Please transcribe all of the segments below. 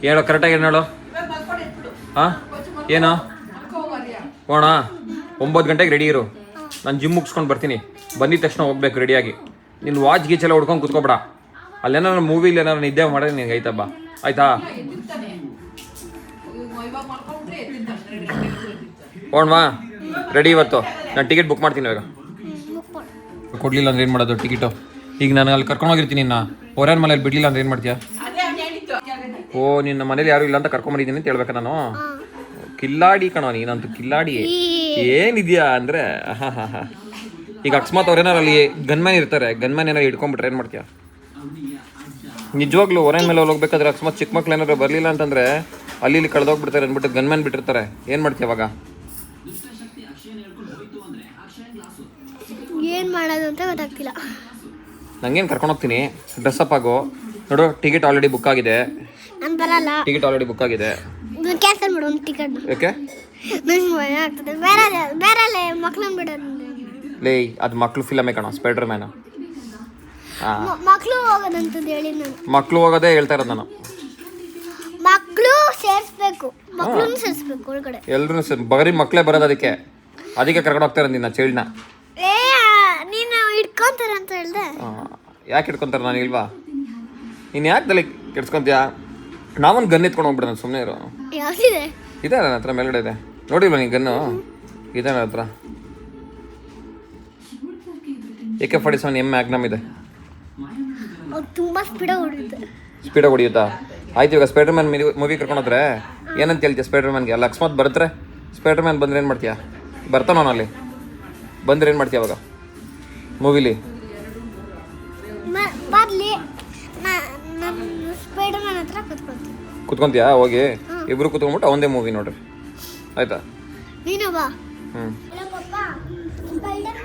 ಹೇಳೋ ಕರೆಕ್ಟಾಗಿ ಏನು ಹೇಳು. ಹಾಂ ಏನು ಹೋಣ 9 ಗಂಟೆಗೆ ರೆಡಿ ಇರು. ನಾನು ಜಿಮ್ ಮುಗಿಸ್ಕೊಂಡು ಬರ್ತೀನಿ. ಬಂದಿದ ತಕ್ಷಣ ಹೋಗ್ಬೇಕು ರೆಡಿಯಾಗಿ. ನೀನು ವಾಚ್ ಗೀಚೆಲ್ಲ ಹೊಡ್ಕೊಂಡು ಕೂತ್ಕೊಬೇಡ. ಅಲ್ಲೇನಾರು ಮೂವಿಲಿ ಏನಾರು ನಿದ್ದೆ ಮಾಡಿದ್ರೆ ನಿನಗೆ ಆಯ್ತಬ್ಬ, ಆಯ್ತಾ? ಹೋಣ್ವಾ ರೆಡಿ ಇವತ್ತು. ನಾನು ಟಿಕೆಟ್ ಬುಕ್ ಮಾಡ್ತೀನಿ ಇವಾಗ. ಕೊಡಲಿಲ್ಲ ಅಂದ್ರೆ ಏನು ಮಾಡೋದು ಟಿಕೆಟು? ಈಗ ನಾನು ಅಲ್ಲಿ ಕರ್ಕೊಂಡೋಗಿರ್ತೀನಿ. ಇನ್ನು ಹೊರನ ಮನೇಲಿ ಬಿಡಲಿಲ್ಲ ಅಂದ್ರೆ ಏನು ಮಾಡ್ತೀಯಾ? ಓ ನಿನ್ನ ಮನೇಲಿ ಯಾರು ಇಲ್ಲ ಅಂತ ಕರ್ಕೊಂಬರಿದ್ದೀನಿ ಅಂತ ಹೇಳ್ಬೇಕಾ ನಾನು? ಕಿಲ್ಲಾಡಿ ಕಣೋ ನೀನಂತೂ, ಕಿಲ್ಲಾಡಿ. ಏನಿದೆಯಾ ಅಂದರೆ ಈಗ ಅಕಸ್ಮಾತ್ ಅವ್ರೇನಾರು ಅಲ್ಲಿ ಗನ್ಮ್ಯಾನ್ ಇರ್ತಾರೆ, ಗನ್ಮ್ಯಾನ್ ಏನಾರು ಹಿಡ್ಕೊಂಡ್ಬಿಟ್ರೆ ಏನು ಮಾಡ್ತೀಯಾ? ನಿಜವಾಗ್ಲೂ ಹೊರನ ಮೇಲೆ ಹೋಗ್ಬೇಕಾದ್ರೆ ಅಕಸ್ಮಾತ್ ಚಿಕ್ಕ ಮಕ್ಳು ಏನಾರು ಬರಲಿಲ್ಲ ಅಂತಂದರೆ ಅಲ್ಲಿ ಇಲ್ಲಿ ಕಳೆದೋಗ್ಬಿಡ್ತಾರೆ ಅಂದ್ಬಿಟ್ಟು ಗನ್ಮ್ಯಾನ್ ಬಿಟ್ಟಿರ್ತಾರೆ. ಏನು ಮಾಡ್ತೀಯ ಅವಾಗ? ಏನು ಮಾಡೋದು ಅಂತ ಗೊತ್ತಾಗ್ತಿಲ್ಲ. ನಂಗೇನು ಕರ್ಕೊಂಡೋಗ್ತೀನಿ, ಡ್ರೆಸ್ಅಪ್ ಆಗು. ನೋಡು ಟಿಕೆಟ್ ಆಲ್ರೆಡಿ ಬುಕ್ ಆಗಿದೆ. ನಾನು ಬರಲ್ಲ. ಟಿಕೆಟ್ ಆಲ್ರೆಡಿ ಬುಕ್ ಆಗಿದೆ. ಕ್ಯಾನ್ಸಲ್ ಮಾಡು ಒಂದು ಟಿಕೆಟ್. ಯಾಕೆ? ನಂಗೆ ಭಯ ಆಗ್ತದೆ. ಬೇರೆ ಮಕ್ಳನ್ನ ಬಿಡೋದು. ಲೇ ಅದು ಮಕ್ಳು ಫಿಲಮೇ ಕಣ, ಸ್ಪೈಡರ್ ಮ್ಯಾನ್. ಮಕ್ಳು ಹೋಗೋದಂತದ್ದು ಹೇಳಿ ನಾನು. ಮಕ್ಳು ಹೋಗೋದೇ ಹೇಳ್ತಾ ಇರೋದು ನಾನು. ಮಕ್ಳು ಸೇರಿಸ್ಬೇಕು, ಮಕ್ಳನ್ನ ಸೇರಿಸ್ಬೇಕು ಒಳಗಡೆ. ಎಲ್ಲರೂ ಬರೀ ಮಕ್ಕಳೇ ಬರೋದು, ಅದಕ್ಕೆ ಕರ್ಕೊಂಡು ಹೋಗ್ತಾ ಇರೋದು ನಿನ್ನ ಚೈಲ್ಡ್ನ. ನೀನು ಇಟ್ಕೊಂತಾರೆ ಅಂತ ಹೇಳ್ದೆ. ಯಾಕೆ ಇಟ್ಕೊಂತಾರೆ? ನಾನು ಇಲ್ವಾ? ನೀನು ಯಾಕೆ ತಲೆ ಕೆಡ್ಸ್ಕೊಂತೀಯಾ? ನಾವೊಂದು ಗನ್ ಎತ್ಕೊಂಡು ಹೋಗ್ಬಿಡ. ನಾನು ಸುಮ್ಮನೆ ಇರೋ. ಯಾವ್ದಿದೆ? ಇದೆ ನನ್ನ ಹತ್ರ, ಮೇಲ್ಗಡೆ ಇದೆ. ನೋಡಿಲ್ವ ನೀನು ಗನ್ನು? ಇದೆ ನನ್ನ ಹತ್ರ. AK-47 M ಮ್ಯಾಗ್ನಮ್ ಇದೆ. ತುಂಬ ಸ್ಪೀಡಾಗಿ ಹೊಡೆಯುತ್ತೆ. ಸ್ಪೀಡಾಗಿ ಹೊಡಿಯುತ್ತಾ? ಆಯ್ತು. ಇವಾಗ ಸ್ಪೈಡರ್ ಮ್ಯಾನ್ ಮೂವಿ ಕರ್ಕೊಂಡೋದ್ರೆ ಏನಂತ ಹೇಳ್ತೀಯ? ಸ್ಪೈಡರ್ ಮ್ಯಾನ್ಗೆ ಅಲ್ಲ ಅಕಸ್ಮಾತ್ ಬರ್ತಾರೆ, ಸ್ಪೈಡರ್ ಮ್ಯಾನ್ ಬಂದ್ರೆ ಏನು ಮಾಡ್ತೀಯಾ? ಬರ್ತಾನ ಅವನಲ್ಲಿ ಬಂದ್ರೆ ಏನು ಮಾಡ್ತೀಯ ಅವಾಗ ಮೂವಿಲಿ? ಬರ್ಲಿ, ಸ್ಪೈಡರ್ ಮ್ಯಾನ್ ಹತ್ರ ಕುತ್ಕೊಂತೀಯಾ? ಹೋಗಿ ಇಬ್ರು ಕುತ್ಕೊಂಡ್ಬಿಟ್ಟು ಅವಂದೇ ಮೂವಿ ನೋಡ್ರಿ, ಆಯ್ತಾ? ನೀನು ಬಾ. ಸ್ಪೈಡರ್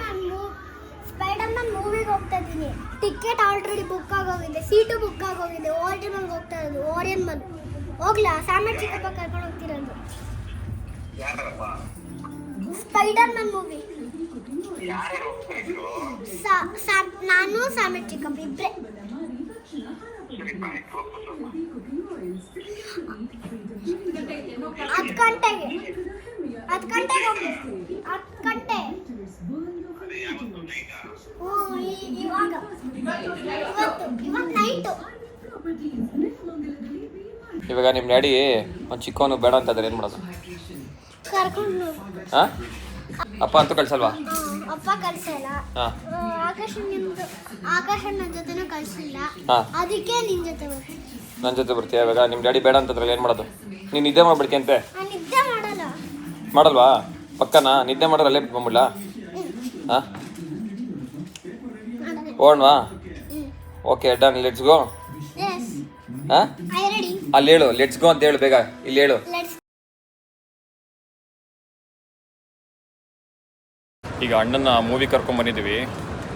ಮ್ಯಾನ್ ಮೂವಿಗೆ ಹೋಗ್ತಾ ಇದ್ದೀನಿ. ಟಿಕೆಟ್ ಆಲ್ರೆಡಿ ಬುಕ್ ಆಗೋಗಿದೆ, ಸೀಟು ಬುಕ್ ಆಗೋಗಿದೆ. ಓರಿಯನ್ ಮಲ್ಗೆ ಹೋಗ್ತಾ ಇರೋದು. ಓರಿಯನ್ ಮಲ್ ಹೋಗ್ಲಾ? ಸಾಮೆ ಚಿಕ್ಕಪ್ಪ ಕರ್ಕೊಂಡು ಹೋಗ್ತಿರೋದು. Spider man movie. ನಾನು ಸಾಮೆ ಚಿಕ್ಕಪ್ಪ ಇಬ್ರೆ. 10 ಗಂಟೆಗೆ 10 ಗಂಟೆಗೆ ಹೋಗ್ಬೇಕು. 10 ಗಂಟೆ. ಇವಾಗ ನೈಟು. ಇವಾಗ ನಿಮ್ಮ ಡ್ಯಾಡಿ ಒಂದು ಚಿಕ್ಕವನು ಬೇಡ ಅಂತಂದ್ರೆ ಏನು ಮಾಡೋದು? ಕರ್ಕೊಂಡು. ಹಾಂ, ಅಪ್ಪ ಅಂತೂ ಕಳ್ಸಲ್ವಾ? ಅಪ್ಪ ಕಳ್ಸಲ್ಲ. ಆಕಾಶ ನನ್ನ ಜೊತೆನೂ ಕಳ್ಸಿಲ್ಲ. ಅದಕ್ಕೆ ನಿನ್ನ ಜೊತೆ ಬರ್ತೀನಿ. ನನ್ನ ಜೊತೆ ಬರ್ತೀಯ? ಇವಾಗ ನಿಮ್ಮ ಡ್ಯಾಡಿ ಬೇಡ ಅಂತಂದ್ರೆ ಏನು ಮಾಡೋದು? ನೀನು ನಿದ್ದೆ ಮಾಡ್ಬಿಡ್ತೀಯಂತೆ? ನಿದ್ದೆ ಮಾಡಲ್ಲ. ಮಾಡಲ್ವಾ? ಪಕ್ಕನಾ? ನಿದ್ದೆ ಮಾಡೋರು ಅಲ್ಲೇ ಬಿಟ್ಕೊಂಬಿಡ್ಲಾ? ಹಾಂ, ಓಡ್ವಾ? Okay done, let's go. ಹಾಂ, ಅಲ್ಲಿ ಹೇಳು ಲೆಟ್ಸ್ ಗೋ ಅಂತ ಹೇಳು ಬೇಗ. ಇಲ್ಲಿ ಹೇಳು. ಈಗ ಅಣ್ಣನ ಮೂವಿ ಕರ್ಕೊಂಡ್ಬಂದಿದ್ದೀವಿ.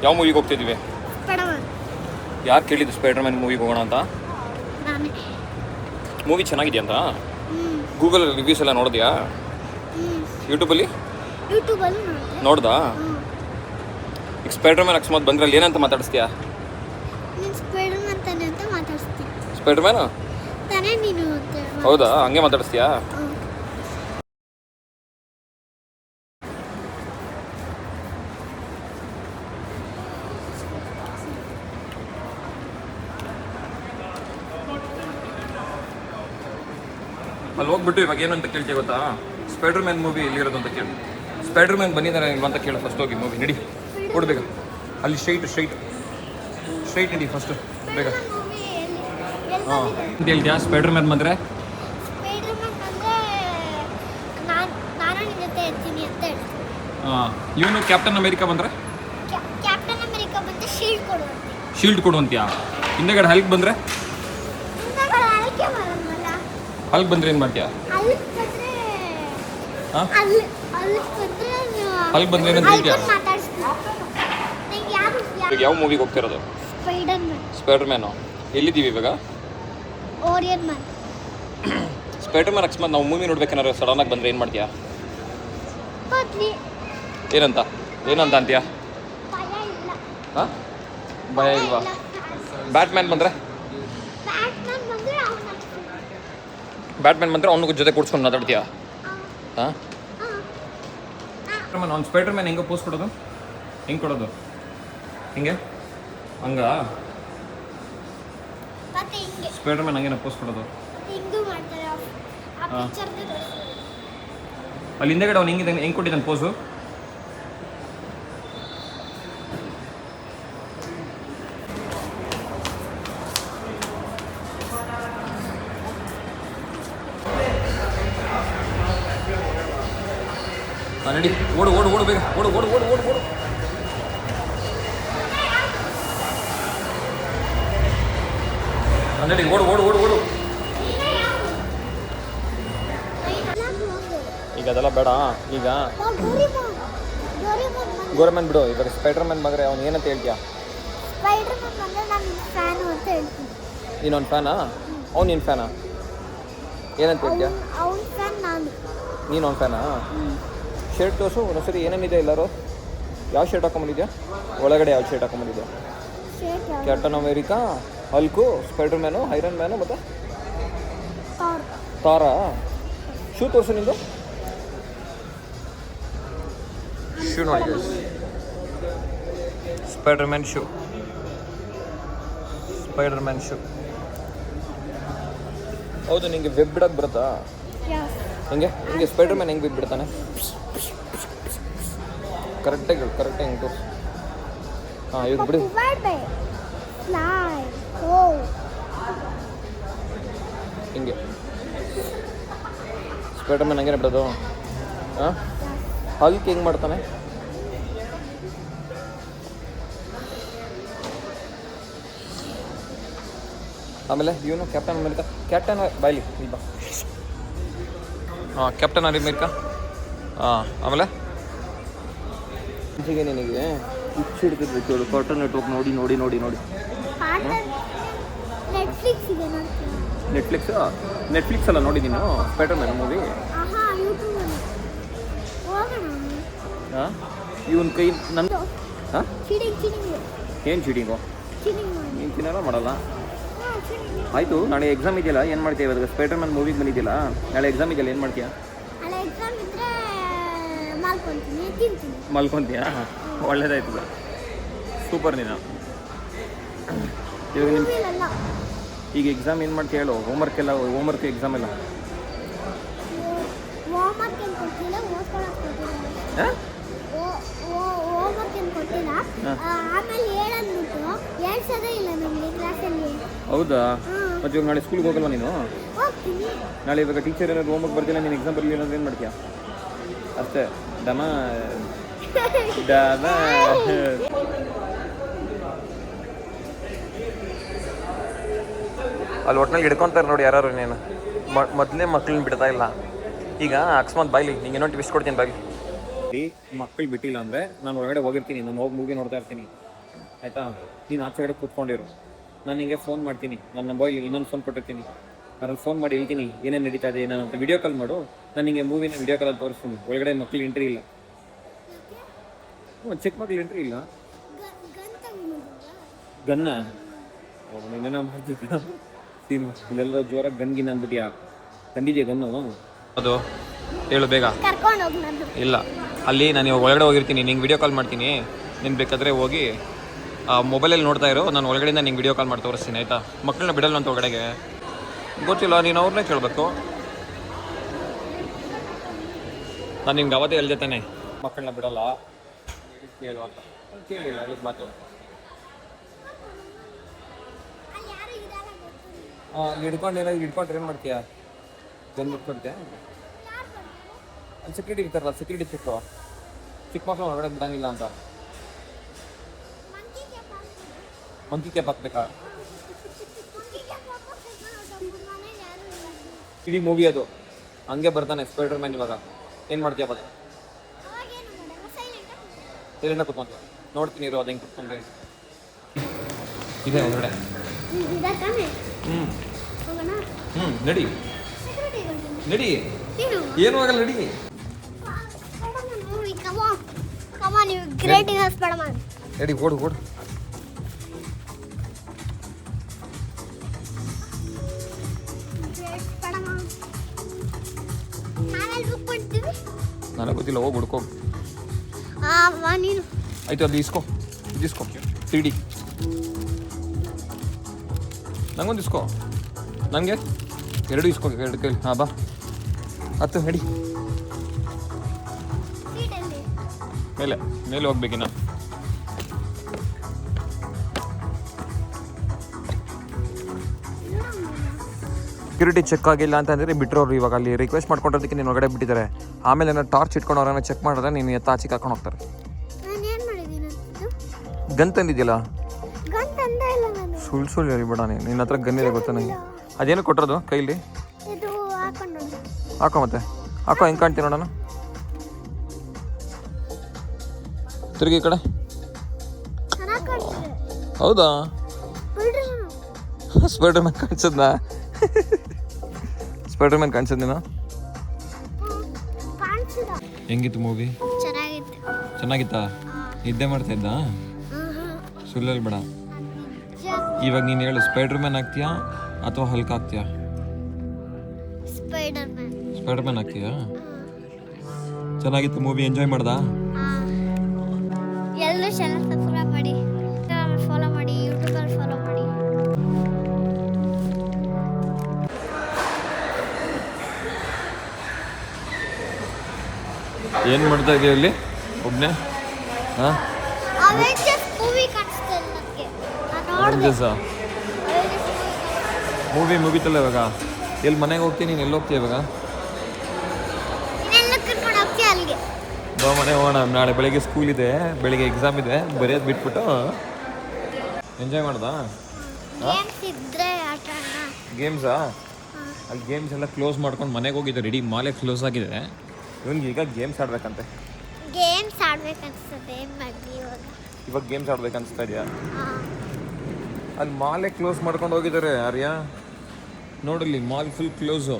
ಯಾವ ಮೂವಿಗೆ ಹೋಗ್ತಿದ್ದೀವಿ? ಯಾರು ಕೇಳಿದ್ದು ಸ್ಪೈಡರ್ ಮ್ಯಾನ್ ಮೂವಿಗೆ ಹೋಗೋಣ ಅಂತ? ಮೂವಿ ಚೆನ್ನಾಗಿದೆಯಾ ಅಂತ ಗೂಗಲ್ ರಿವ್ಯೂಸ್ ಎಲ್ಲ ನೋಡಿದ್ಯಾ? ಯೂಟ್ಯೂಬಲ್ಲಿ ನೋಡ್ದಾ? ಈಗ ಸ್ಪೈಡರ್ ಮ್ಯಾನ್ ಅಕಸ್ಮಾತ್ ಬಂದ್ರೆ ಅಲ್ಲಿ ಏನಂತ ಮಾತಾಡಿಸ್ತೀಯಾ? ಸ್ಪೈಡರ್ ಮ್ಯಾನ್ ಹೌದಾ? ಹಂಗೆ ಮಾತಾಡಿಸ್ತೀಯಾ? ಅಲ್ಲಿ ಹೋಗ್ಬಿಟ್ಟು ಇವಾಗ ಏನು ಅಂತ ಕೇಳ್ತೀವಿ ಗೊತ್ತಾ? ಸ್ಪೈಡರ್ ಮ್ಯಾನ್ ಮೂವಿ ಎಲ್ಲಿರೋದು ಅಂತ ಕೇಳಿ. ಸ್ಪೈಡರ್ ಮ್ಯಾನ್ ಬಂದಿದ್ದಾರೆ ಇಲ್ವಾ ಅಂತ ಕೇಳು ಫಸ್ಟ್. ಹೋಗಿ ಮೂವಿ ನಡಿ, ಕೊಡ್ಬೇಕ ಅಲ್ಲಿ ಸ್ಟ್ರೈಟ್ ನಡಿ ಫಸ್ಟು ಬೇಗ. ಹಾಂ ಅಂತ ಹೇಳ್ತೀಯಾ? ಸ್ಪೈಡರ್ ಮ್ಯಾನ್ ಬಂದರೆ ಹಾಂ, ಇವನು ಕ್ಯಾಪ್ಟನ್ ಅಮೇರಿಕಾ ಬಂದರೆ ಶೀಲ್ಡ್ ಕೊಡುವಂತೀಯಾ? ಹಿಂದೆಗಡೆ ಹಲ್ಕ್ ಬಂದರೆ ಹಲ್ಕ್ ಬಂದರೆ ಏನು ಮಾಡ್ತೀಯಾ? ಹಾಂ, ಹಲ್ಕ್ ಬಂದರೆ ಏನಂತ ಹೇಳ್ತೀಯಾ? ಈಗ ಯಾವ ಮೂವಿಗೆ ಹೋಗ್ತಿರೋದು? Spider man. ಎಲ್ಲಿದ್ದೀವಿ ಇವಾಗ? ಸ್ಪೈಡರ್ ಮ್ಯಾನ್ ಅಕಸ್ಮಾತ್ ನಾವು ಮೂವಿ ನೋಡ್ಬೇಕೇನಾದ್ರು ಸಡನ್ನಾಗಿ ಬಂದರೆ ಏನು ಮಾಡ್ತೀಯಾ? ಏನಂತ ಅಂತೀಯಾ? ಹಾಂ, ಭಯ ಇಲ್ವಾ? ಬ್ಯಾಟ್ಮ್ಯಾನ್ ಬಂದರೆ ಬ್ಯಾಟ್ಮ್ಯಾನ್ ಬಂದರೆ ಅವನಿಗೆ ಜೊತೆ ಕೂಡ್ಸ್ಕೊಂಡು ಮಾತಾಡ್ತೀಯಾ? ಹಾಂ, ಅವ್ನು ಸ್ಪೈಡರ್ ಮ್ಯಾನ್ ಹೆಂಗೆ ಪೋಸ್ ಕೊಡೋದು? ಹೆಂಗೆ ಕೊಡೋದು? ಹಿಂಗೆ ಹಂಗ ಮತ್ತೆ ಹಿಂಗೆ ಸ್ಪೈಡರ್ ಮ್ಯಾನ್ ಹಂಗೇನ ಪೋಸ್ ಕೊಡೋದು? ಹಿಂಗೂ ಮಾಡ್ತಾರೆ ಆ ಪಿಕ್ಚರ್ದು ತೋರಿಸ್ತಾರೆ. ಅಲ್ಲಿ ಹಿಂದೆಗಡೆ ಅವ್ನು ಹೆಂಗೆ ಕೊಟ್ಟಿದ್ದಾನೆ ಪೋಸು? ನಡಿ, ಓಡು ಓಡು ಓಡು ಬೇಗ, ಓಡು ಓಡು ಓಡು ಓಡು ಓಡು. ನಡಿ, ಓಡು ಓಡು ಓಡು ಓಡು. ಈಗ ಅದೆಲ್ಲ ಬೇಡ. ಈಗ ಗೋರಮ್ಯಾನ್ ಬಿಡು. ಇವಾಗ ಸ್ಪೈಡರ್ ಮ್ಯಾನ್ ಬಂದರೆ ಅವ್ನು ಏನಂತ ಹೇಳ್ತೀಯಾ? ಸ್ಪೈಡರ್ ಮ್ಯಾನ್ ಬಂದರೆ ನಾನು ಫ್ಯಾನು ಅಂತ ಹೇಳ್ತೀನಿ. ನೀನು ಅವ್ನು ಫ್ಯಾನಾ? ಅವ್ನು ನಿನ್ನ ಫ್ಯಾನಾ? ಏನಂತ ಹೇಳ್ತೀಯಾ? ಅವ್ನ ಫ್ಯಾನ್ ನಾನು. ನೀನು ಅವ್ನು ಫ್ಯಾನಾ? ಶರ್ಟ್ ತೋರಿಸು ಒಂದೊಂದ್ಸರಿ ಏನೇನಿದೆ ಎಲ್ಲರೂ. ಯಾವ ಶರ್ಟ್ ಹಾಕೊಂಬಂದಿದ್ಯಾ? ಒಳಗಡೆ ಯಾವ ಶರ್ಟ್ ಹಾಕೊಂಬಂದಿದ್ಯಾ? Captain America, Hulk, Spider Man, Iron Man, ಮತ್ತು ತಾರಾ. ಶೂ ತೋರಿಸು ನಿಂದು. ಶೂ ನೋಡಿ, Spider Man shoe. Spider Man shoe. ಹೌದು, ನಿಂಗೆ ವೆಬ್ ಬಿಡೋಕ್ಕೆ ಬರುತ್ತಾ? ಹೆಂಗೆ ಹಿಂಗೆ ಸ್ಪೈಡರ್ ಮ್ಯಾನ್ ಹೆಂಗೆ ವೆಬ್ ಬಿಡ್ತಾನೆ? ಕರೆಕ್ಟಾಗಿ ಹೇಳು, ಕರೆಕ್ಟಾಗಿ ಹೆಂಗೆ ತೋರಿಸು. ಹಾಂ, ಇವಾಗ ಬಿಡು. ಹಿಂಗೆ ಸ್ಪೈಡರ್ ಮ್ಯಾನ್ ಹಂಗೇನೆ ಬಿಡೋದು? ಹಾಂ, ಹಲ್ಕ್ ಹೆಂಗೆ ಮಾಡ್ತಾನೆ? ಆಮೇಲೆ ಇವನು ಕ್ಯಾಪ್ಟನ್ ಅಮೇರಿಕಾ. ಕ್ಯಾಪ್ಟನ್ ಬಾಯ್ಲಿ ಬಾ. ಹಾಂ, ಕ್ಯಾಪ್ಟನ್ ಅಮೇರಿಕಾ. ಹಾಂ, ಆಮೇಲೆ ಮುಂಚೆಗೆ ನಿನಗೆ ಹುಚ್ಚು ಹಿಡ್ತಿದ್ವಿ ಕೇಳು. ಕಾರ್ಟೂನ್ ನೆಟ್ವರ್ಕ್ ನೋಡಿ ನೋಡಿ ನೋಡಿ ನೋಡಿ. ನೆಟ್ಫ್ಲಿಕ್ಸ್ ಅಲ್ಲ ನೋಡಿ ನೀನು ಸ್ಪೈಡರ್ ಮ್ಯಾನ್ ಮೂವಿ? ಹಾಂ, ಇವನ್ ಕೈ ನನ್ನ. ಹಾಂ, ಏನು ಚೀಟಿಂಗು? ನೀನು ತಿನ್ನಲ್ಲ ಮಾಡಲ್ಲ. ಆಯಿತು, ನಾಳೆ ಎಕ್ಸಾಮ್ ಇದೆಯಲ್ಲ, ಏನು ಮಾಡ್ತೀಯ? ಇವಾಗ ಸ್ಪೈಡರ್ ಮ್ಯಾನ್ ಮೂವಿಗೆ ಬಂದಿದ್ದಿಲ್ಲ, ನಾಳೆ ಎಕ್ಸಾಮ್ ಇದೆಯಲ್ಲ, ಏನು ಮಾಡ್ತೀಯಾ? ಮಲ್ಕೊತೀಯಾ? ಒಳ್ಳೇದಾಯ್ತದ, ಸೂಪರ್ ನೀನು. ಇವಾಗ ನಿಮ್ಮ ಈಗ ಎಕ್ಸಾಮ್ ಏನು ಮಾಡ್ತೀಯ ಹೇಳು? ಹೋಮ್ವರ್ಕ್ ಎಕ್ಸಾಮ್ ಎಲ್ಲ ಹೌದಾ? ಮತ್ತೆ ಇವಾಗ ನಾಳೆ ಸ್ಕೂಲ್ಗೆ ಹೋಗಲ್ವಾ ನೀನು? ನಾಳೆ ಇವಾಗ ಟೀಚರ್ ಏನಾದ್ರು ಹೋಮ್ವರ್ಕ್ ಬರ್ತಿಲ್ಲ, ನೀನು ಎಕ್ಸಾಮ್ ಬರಲಿಲ್ಲ ಅಂದ್ರೆ ಏನು ಮಾಡ್ತೀಯಾ? ಅಷ್ಟೇ, ದಮ ದಮ. ಅಲ್ಲಿ ಒಟ್ಟಿನಲ್ಲಿ ಹಿಡ್ಕೊತಾರೆ ನೋಡಿ ಯಾರು. ನೀನು ಮೊದಲೇ ಮಕ್ಳನ್ನ ಬಿಡ್ತಾ ಇಲ್ಲ. ಈಗ ಅಕಸ್ಮಾತ್ ಬಾಯ್ಲಿ ನಿಂಗೆ ಏನೋ ಟ್ವಿಸ್ಟ್ ಕೊಡ್ತೀನಿ ಬಾಯ್ಲಿ. ಮಕ್ಕಳು ಬಿಟ್ಟಿಲ್ಲ ಅಂದರೆ ನಾನು ಹೊರಗಡೆ ಹೋಗಿರ್ತೀನಿ, ನಾನು ಹೋಗಿ ಮೂವಿ ನೋಡ್ತಾ ಇರ್ತೀನಿ, ಆಯಿತಾ? ನೀನು ಆಚೆ ಕಡೆ ಕೂತ್ಕೊಂಡಿರು, ನಾನು ನಿಮಗೆ ಫೋನ್ ಮಾಡ್ತೀನಿ. ನನ್ನ ಮೊಬೈಲ್ ಇನ್ನೊಂದು ಫೋನ್ ಕೊಟ್ಟಿರ್ತೀನಿ, ಅದ್ರಲ್ಲಿ ಫೋನ್ ಮಾಡಿ ಹೇಳ್ತೀನಿ ಏನೇನು ನಡೀತಾ ಇದೆ ನಾನು ಅಂತ. ವಿಡಿಯೋ ಕಾಲ್ ಮಾಡು, ನಾನು ನಿಮಗೆ ಮೂವಿನ ವಿಡಿಯೋ ಕಾಲಲ್ಲಿ ತೋರಿಸ್ತೀನಿ. ಒಳಗಡೆ ಮಕ್ಳು ಎಂಟ್ರಿ ಇಲ್ಲ. ಚಿಕ್ಕ ಮಕ್ಳು ಎಂಟ್ರಿ ಇಲ್ಲ. ಗನ್ನ ನೀನೇನೋ ಮಾಡ್ತಿದ್ದ ಇಲ್ಲೆಲ್ಲ ಜೋರಾಗಿ ಗನ್ಗಿನ ಅಂದ್ಬಿಟ್ಟಿಯಾ? ತಂದಿದ್ಯಾ ಗನ್ನು? ಅದು ಹೇಳು ಬೇಗ. ಇಲ್ಲ, ಅಲ್ಲಿ ನಾನು ಇವಾಗ ಒಳಗಡೆ ಹೋಗಿರ್ತೀನಿ, ನಿಂಗೆ ವಿಡಿಯೋ ಕಾಲ್ ಮಾಡ್ತೀನಿ. ನೀನು ಬೇಕಾದರೆ ಹೋಗಿ ಮೊಬೈಲಲ್ಲಿ ನೋಡ್ತಾ ಇರೋ, ನಾನು ಒಳಗಡೆಯಿಂದ ನಿಂಗೆ ವಿಡಿಯೋ ಕಾಲ್ ಮಾಡಿ ತೋರಿಸ್ತೀನಿ, ಆಯಿತಾ? ಮಕ್ಕಳನ್ನ ಬಿಡಲ್ಲ ಅಂತ ಒಳಗಡೆಗೆ ಗೊತ್ತಿಲ್ಲ, ನೀನು ಅವ್ರನ್ನೇ ಕೇಳಬೇಕು. ನಾನು ನಿಮ್ಗೆ ಅವತ್ತೇ ಹೇಳ್ದೆ ತಾನೆ ಮಕ್ಕಳನ್ನ ಬಿಡಲ್ಲ ಕೇಳು ಅಂತ. ಕೇಳಿಲ್ಲ ಇದು ಮಾತು. ಹಿಡ್ಕೊಂಡು ಏನಾದ್ರು ಹಿಡ್ಕೊಂಡ್ರೆ ಏನು ಮಾಡ್ತೀಯಾ? ಗನ್ ಇಟ್ಕೊಳ್ತೀಯ? ಅಲ್ಲಿ ಸೆಕ್ಯೂರಿಟಿ ಇರ್ತಾರಲ್ಲ, ಸೆಕ್ಯೂರಿಟಿ ಚಿಕ್ಕ ಮಕ್ಕಳು ಹೊರಗಡೆ ಬಿಡಂಗಿಲ್ಲ ಅಂತ. ಮಂಕಿ ಕ್ಯಾಪ್ ಹಾಕ್ಬೇಕಾ? ಇಡೀ ಮೂವಿ ಅದು ಹಂಗೆ ಬರ್ತಾನೆ ಸ್ಪೈಡರ್ ಮ್ಯಾನ್. ಇವಾಗ ಏನು ಮಾಡ್ತೀಯ? ಬದ ಸೈಲೆಂಟಾಗಿ ಕೂತ್ಕೊಂತೀಯ? ನೋಡ್ತೀನಿ ಇರೋ, ಅದು ಹೆಂಗೆ ಕೂತ್ಕೊಂಡ್ರೆ ಇದೆ ಹೊರಗಡೆ. ನಡಿ ನಡಿ, ಏನು ಆಗಲ್ಲ, ನಡಿ. ನಡಿ, ಓಡು ಓಡು. ನಾವೆಲ್ಲಿ ಬುಕ್ ಮಾಡ್ತೀವಿ? ನನಗೆ ಗೊತ್ತಿಲ್ಲ, ಹೋಗಿ ಹುಡ್ಕೋ. ನೀನು ಆಯ್ತು, ಅದು ಇಸ್ಕೋ 3D ನಂಗೊಂದು ಇಸ್ಕೋ, ನನಗೆ 2 ಇಸ್ಕೋ, 2 ಕೈಲಿ. ಹಾಂ ಬಾ, ಹತ್ತು ನಡಿ. ಸೀಟಲ್ಲಿ ಮೇಲೆ ಹೋಗ್ಬೇಕಿನ್ನ. ಸೆಕ್ಯೂರಿಟಿ ಚೆಕ್ ಆಗಿಲ್ಲ ಅಂತಂದರೆ ಬಿಟ್ಟರೋರು. ಇವಾಗ ಅಲ್ಲಿ ರಿಕ್ವೆಸ್ಟ್ ಮಾಡ್ಕೊಂಡಿರೋದಕ್ಕೆ ನೀನು ಹೊರಗಡೆ ಬಿಟ್ಟಿದ್ದಾರೆ. ಆಮೇಲೆ ಏನೋ ಟಾರ್ಚ್ ಇಟ್ಕೊಂಡು ಅವ್ರನ್ನ ಚೆಕ್ ಮಾಡಿದ್ರೆ ನೀನು ಆಚೆ ಕರ್ಕೊಂಡು ಹೋಗ್ತಾರೆ. ನಾನು ಏನು ಮಾಡಿದ್ದೀನಿ ಅದು? ಗನ್ ತಂದಿದ್ಯಲ್ಲ? ಗನ್ ತಂದೇ ಇಲ್ಲ ನಾನು. ಸುಳ್ಳು ಹೇಳಿಬಿಡ ನೀನು. ನಿನ್ನ ಹತ್ರ ಗನ್ ಇದೆ ಗೊತ್ತಾ ನನಗೆ. ಅದೇನು ಕೊಟ್ಟಿರೋದು ಕೈಲಿ? ಇದು ಹಾಕೊಂಡು ಹಾಕೋ, ಮತ್ತೆ ಹಾಕೋ. ಹೆಂಗೆ ಕಾಣ್ತೀನಿ ನೋಡೋಣ. ತಿರುಗಿ ಈ ಕಡೆ. ಚೆನ್ನಾಗಿ ಕಾಣ್ತಿದೆ. ಹೌದಾ? ಬಿಡ್ರಿ ಸ್ಪೈಡರ್ ಮ್ಯಾನ್ ಕಾಣಿಸದ್ನಾ? ಸ್ಪೈಡರ್ ಮ್ಯಾನ್ ಕಾಣಿಸದ್ ನೀನು? ಕಾಣಿಸಿದ. ಹೆಂಗಿತ್ತು ಮೂವಿ? ಚೆನ್ನಾಗಿತ್ತು. ಚೆನ್ನಾಗಿತ್ತಾ? ನಿದ್ದೆ ಮಾಡ್ತಾ ಇದ್ದ? ಸುಳ್ಳು ಹೇಳ್ಬೇಡ. ಇವಾಗ ನೀನು ಹೇಳು, ಸ್ಪೈಡರ್ ಮ್ಯಾನ್ ಆಗ್ತೀಯಾ ಅಥವಾ ಹಲ್ಕ್ ಆಗ್ತೀಯಾ? ಸ್ಪೈಡರ್ ಮ್ಯಾನ್ ಆಗ್ತೀಯಾ? ಚೆನ್ನಾಗಿತ್ತು ಮೂವಿ, ಎಂಜಾಯ್ ಮಾಡ್ದಾ? ಎಲ್ಲರೂ ಚಾನಲ್ ಸಬ್ಸ್ಕ್ರೈಬ್ ಮಾಡಿ, ಫಾಲೋ ಮಾಡಿ, ಯೂಟ್ಯೂಬಲ್ಲಿ ಫಾಲೋ ಮಾಡಿ. ಏನು ಮಾಡ್ತಾ ಇದೀಯ ಇಲ್ಲಿ ಒಬ್ಬನೇ? ಹಾಂ, ಅವೆಂಜರ್ಸ್ ಮೂವಿ ಕಾಣಿಸ್ತಾ ಇಲ್ಲ ನನಗೆ. ನಾನು ಅವೆಂಜರ್ಸಾ? ನೋಡಿದೆ. ಮೂವಿ ಮುಗೀತಲ್ಲ ಇವಾಗ. ಎಲ್ಲಿ ಮನೆಗೆ ಹೋಗ್ತೀನಿ, ನೀನು ಎಲ್ಲಿ ಹೋಗ್ತೀಯ ಇವಾಗ? ಇನ್ನೆಲ್ಲ ಕರ್ಕೊಂಡು ಹೋಗ್ತೀಯ ಅಲ್ಲಿಗೆ? ಬಾ ಮನೆ ಹೋಗೋಣ. ನಾಳೆ ಬೆಳಗ್ಗೆ ಸ್ಕೂಲ್ ಇದೆ, ಬೆಳಿಗ್ಗೆ ಎಕ್ಸಾಮ್ ಇದೆ, ಬರೆಯೋದು ಬಿಟ್ಬಿಟ್ಟು ಎಂಜಾಯ್ ಮಾಡ್ದಾ? ಗೇಮ್ಸ್ ಇದ್ರೆ ಆಟ ಆಡೋಣ. ಗೇಮ್ಸಾ? ಅಲ್ಲಿ ಗೇಮ್ಸ್ ಎಲ್ಲ ಕ್ಲೋಸ್ ಮಾಡ್ಕೊಂಡು ಮನೆಗೆ ಹೋಗಿದ್ದೆ. ರೆಡಿ ಮಾಲೆ ಕ್ಲೋಸ್ ಆಗಿದೆ. ಇವನಿಗೆ ಈಗ ಗೇಮ್ಸ್ ಆಡ್ಬೇಕಂತೆ. ಗೇಮ್ಸ್ ಆಡ್ಬೇಕನ್ಸ್ತದೆ. ಏನು ಮಾಡಲಿ ಇವಾಗ ಗೇಮ್ಸ್ ಆಡ್ಬೇಕನ್ಸ್ತಾ ಇದೆಯಾ? ಹಾಂ. ಅಲ್ಲಿ ಮಾಲೆ ಕ್ಲೋಸ್ ಮಾಡ್ಕೊಂಡು ಹೋಗಿದ್ದಾರೆ. ಆರ್ಯ ನೋಡಲಿ, mall full close.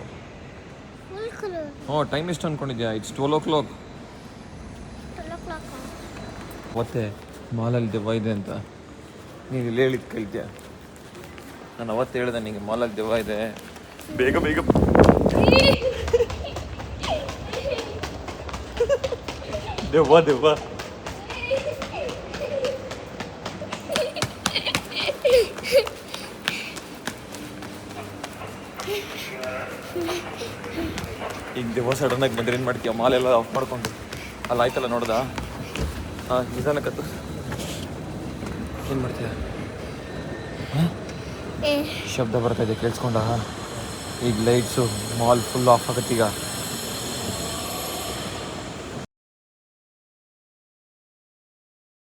Full colour. ಹ್ಞೂ, ಟೈಮ್ ಎಷ್ಟು ಅಂದ್ಕೊಂಡಿದ್ಯಾ? It's 12 o'clock. 12 o'clock. ಮತ್ತೆ ಮಾಲಲ್ಲಿ ದೆವ್ವ ಇದೆ ಅಂತ ನೀನು ಇಲ್ಲಿ ಹೇಳಿದ್ದು ಕೇಳ್ತೀಯ? ನಾನು ಅವತ್ತು ಹೇಳಿದೆ ನಿಂಗೆ ಮಾಲಲ್ಲಿ ದೆವ್ವ ಇದೆ, ಬೇಗ ಬೇಗ ದೆವ್ವ ದೆವ್ವ. ಈಗ ದೆವ್ವ ಸಡನ್ನಾಗಿ ಬಂದ್ರೆ ಏನು ಮಾಡ್ತೀಯ? ಮಾಲೆಲ್ಲ ಆಫ್ ಮಾಡ್ಕೊಂಡು ಅಲ್ಲಿ ಆಯ್ತಲ್ಲ, ನೋಡ್ದಾ? ಹಾಂ, ನಿಧಾನಕ್ಕತ್ತು. ಏನು ಮಾಡ್ತೀಯ? ಶಬ್ದ ಬರ್ತಾ ಇದೆ, ಕೇಳಿಸ್ಕೊಂಡ? ಈಗ ಲೈಟ್ಸು ಮಾಲ್ ಫುಲ್ ಆಫ್ ಆಗತ್ತೀಗ.